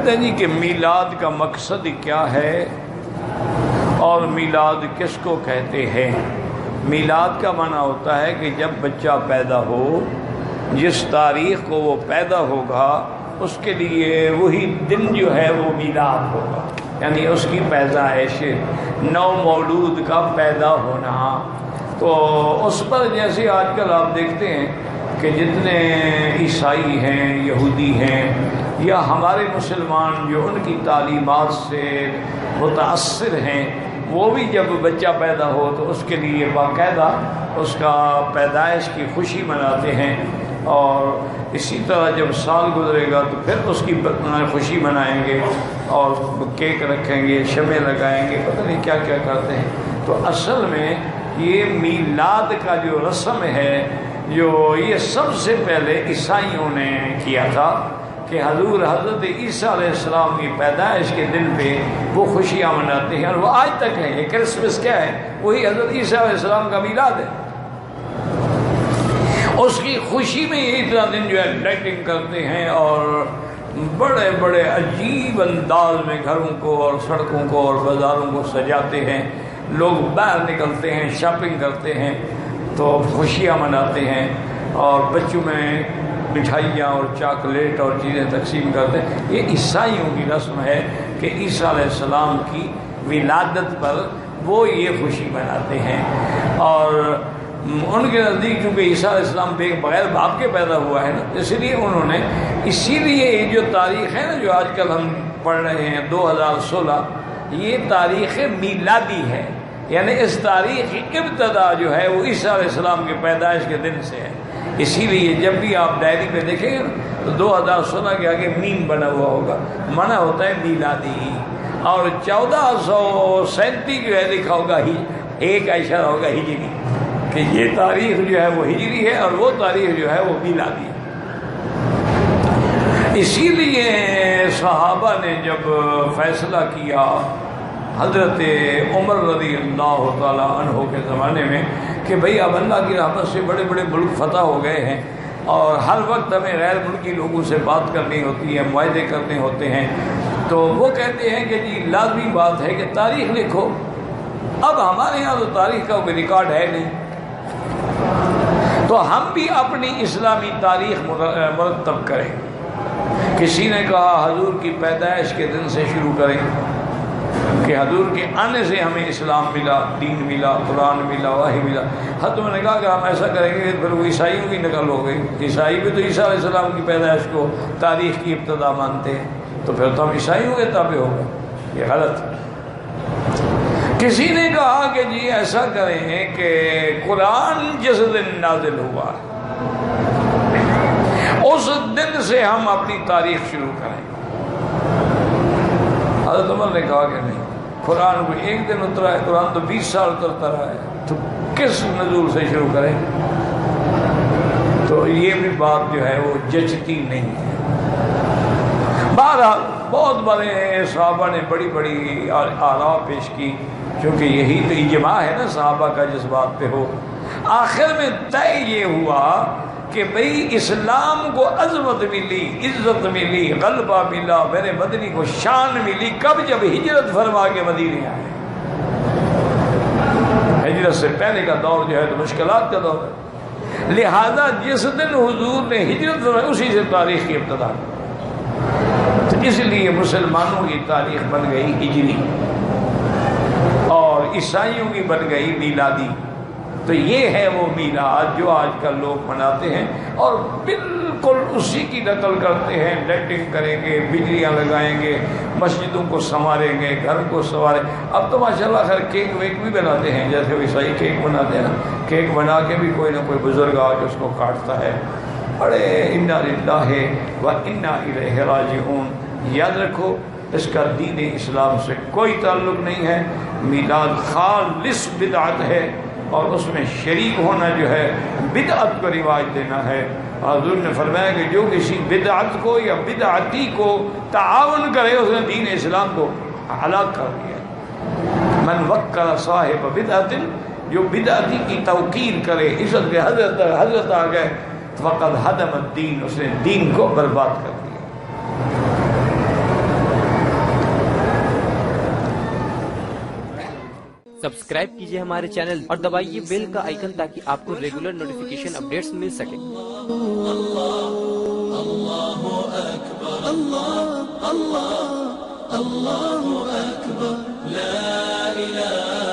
کہتے ہیں جی کہ میلاد کا مقصد کیا ہے اور میلاد کس کو کہتے ہیں؟ میلاد کا معنی ہوتا ہے کہ جب بچہ پیدا ہو، جس تاریخ کو وہ پیدا ہوگا اس کے لیے وہی دن جو ہے وہ میلاد ہوگا، یعنی اس کی پیدائش، نو مولود کا پیدا ہونا۔ تو اس پر جیسے آج کل آپ دیکھتے ہیں کہ جتنے عیسائی ہیں، یہودی ہیں، یا ہمارے مسلمان جو ان کی تعلیمات سے متاثر ہیں، وہ بھی جب بچہ پیدا ہو تو اس کے لیے باقاعدہ اس کا پیدائش کی خوشی مناتے ہیں، اور اسی طرح جب سال گزرے گا تو پھر اس کی خوشی منائیں گے اور کیک رکھیں گے، شمع لگائیں گے، پتہ نہیں کیا کیا کرتے ہیں۔ تو اصل میں یہ میلاد کا جو رسم ہے، جو یہ سب سے پہلے عیسائیوں نے کیا تھا کہ حضرت عیسیٰ علیہ السلام کی پیدائش کے دن پہ وہ خوشیاں مناتے ہیں، اور وہ آج تک ہے۔ یہ کرسمس کیا ہے؟ وہی حضرت عیسیٰ علیہ السلام کا میلاد ہے۔ اس کی خوشی میں یہ اتنا دن جو ہے لائٹنگ کرتے ہیں اور بڑے بڑے عجیب انداز میں گھروں کو اور سڑکوں کو اور بازاروں کو سجاتے ہیں، لوگ باہر نکلتے ہیں، شاپنگ کرتے ہیں، تو خوشیاں مناتے ہیں، اور بچوں میں مٹھائیاں اور چاکلیٹ اور چیزیں تقسیم کرتے ہیں۔ یہ عیسائیوں کی رسم ہے کہ عیسیٰ علیہ السلام کی ولادت پر وہ یہ خوشی مناتے ہیں، اور ان کے نزدیک چونکہ عیسیٰ علیہ السلام بغیر باپ کے پیدا ہوا ہے نا، اس لیے انہوں نے، اسی لیے یہ جو تاریخ ہے نا جو آج کل ہم پڑھ رہے ہیں 2016، یہ تاریخ میلادی ہے، یعنی اس تاریخ کی ابتدا جو ہے وہ عیسیٰ علیہ السلام کے پیدائش کے دن سے ہے۔ اسی لیے جب بھی آپ ڈائری پہ دیکھیں گے تو 2016 کے آگے میم بنا ہوا ہوگا، منع ہوتا ہے میلادی، اور 1437 جو ہے لکھا ہوگا ایک کا اشارہ ہوگا ہجری، کہ یہ تاریخ جو ہے وہ ہجری ہے اور وہ تاریخ جو ہے وہ میلادی ہے۔ اسی لیے صحابہ نے جب فیصلہ کیا حضرت عمر رضی اللہ تعالیٰ عنہ کے زمانے میں کہ بھئی اب اللہ کی رحمت سے بڑے بڑے ملک فتح ہو گئے ہیں، اور ہر وقت ہمیں غیر ملکی لوگوں سے بات کرنی ہوتی ہے، معاہدے کرنے ہوتے ہیں، تو وہ کہتے ہیں کہ جی لازمی بات ہے کہ تاریخ لکھو۔ اب ہمارے یہاں تو تاریخ کا کوئی ریکارڈ ہے نہیں، تو ہم بھی اپنی اسلامی تاریخ مرتب کریں۔ کسی نے کہا حضور کی پیدائش کے دن سے شروع کریں کہ حضور کے آنے سے ہمیں اسلام ملا، دین ملا، قرآن ملا، وحی ملا۔ حضرت نے کہا کہ ہم ایسا کریں گے پھر وہ عیسائیوں کی نقل ہو گئی، عیسائی بھی تو عیسیٰ علیہ السلام کی پیدائش کو تاریخ کی ابتدا مانتے ہیں، تو پھر تو ہم عیسائیوں کے تابع ہو گئے، یہ غلط۔ کسی نے کہا کہ جی ایسا کریں کہ قرآن جس دن نازل ہوا اس دن سے ہم اپنی تاریخ شروع کریں۔ حضرت عمر نے کہا کہ نہیں، قرآن کو ایک دن اترا ہے، قرآن تو 20 سال اترتا رہا ہے، تو کس نزول سے شروع کریں؟ تو یہ بھی بات جو ہے وہ جچتی نہیں ہے۔ بہرحال بہت بڑے صحابہ نے بڑی بڑی آراء پیش کی، کیونکہ یہی تو اجماع ہے نا صحابہ کا جس بات پہ ہو۔ آخر میں طے یہ ہوا کہ بھئی اسلام کو عظمت ملی، عزت ملی، غلبہ ملا، میرے مدنی کو شان ملی کب؟ جب ہجرت فرما کے مدینے آئے۔ ہجرت سے پہلے کا دور جو ہے تو مشکلات کا دور ہے، لہذا جس دن حضور نے ہجرت فرمائی اسی سے تاریخ کی ابتدا، تو اس لیے مسلمانوں کی تاریخ بن گئی ہجری اور عیسائیوں کی بن گئی میلادی۔ تو یہ ہے وہ میلاد جو آج کل لوگ مناتے ہیں، اور بالکل اسی کی نقل کرتے ہیں، لائٹنگ کریں گے، بجلیاں لگائیں گے، مسجدوں کو سنواریں گے، گھر کو سنواریں۔ اب تو ماشاءاللہ خیر کیک ویک بھی بناتے ہیں، جیسے عیسائی کیک بناتے ہیں نا، کیک بنا کے بھی کوئی نہ کوئی بزرگ آ کے اس کو کاٹتا ہے۔ بڑے انا للہ و انا الیہ راجعون۔ یاد رکھو اس کا دین اسلام سے کوئی تعلق نہیں ہے، میلاد خالص بدعت ہے، اور اس میں شریک ہونا جو ہے بدعت کو رواج دینا ہے۔ حضور نے فرمایا کہ جو کسی بدعت کو یا بدعتی کو تعاون کرے اس نے دین اسلام کو ہلاک کر دیا۔ من وکر صاحب بدعت، جو بدعتی کی توقیر کرے، عزت کے حضرت آ گئے، فقد ہدم الدین، اس نے دین کو برباد کر دیا۔ سبسکرائب کیجئے ہمارے چینل اور دبائیے بیل کا آئیکن تاکہ آپ کو ریگولر نوٹیفیکیشن اپڈیٹس مل سکے۔ اللہ اکبر، اللہ اکبر، لا الہ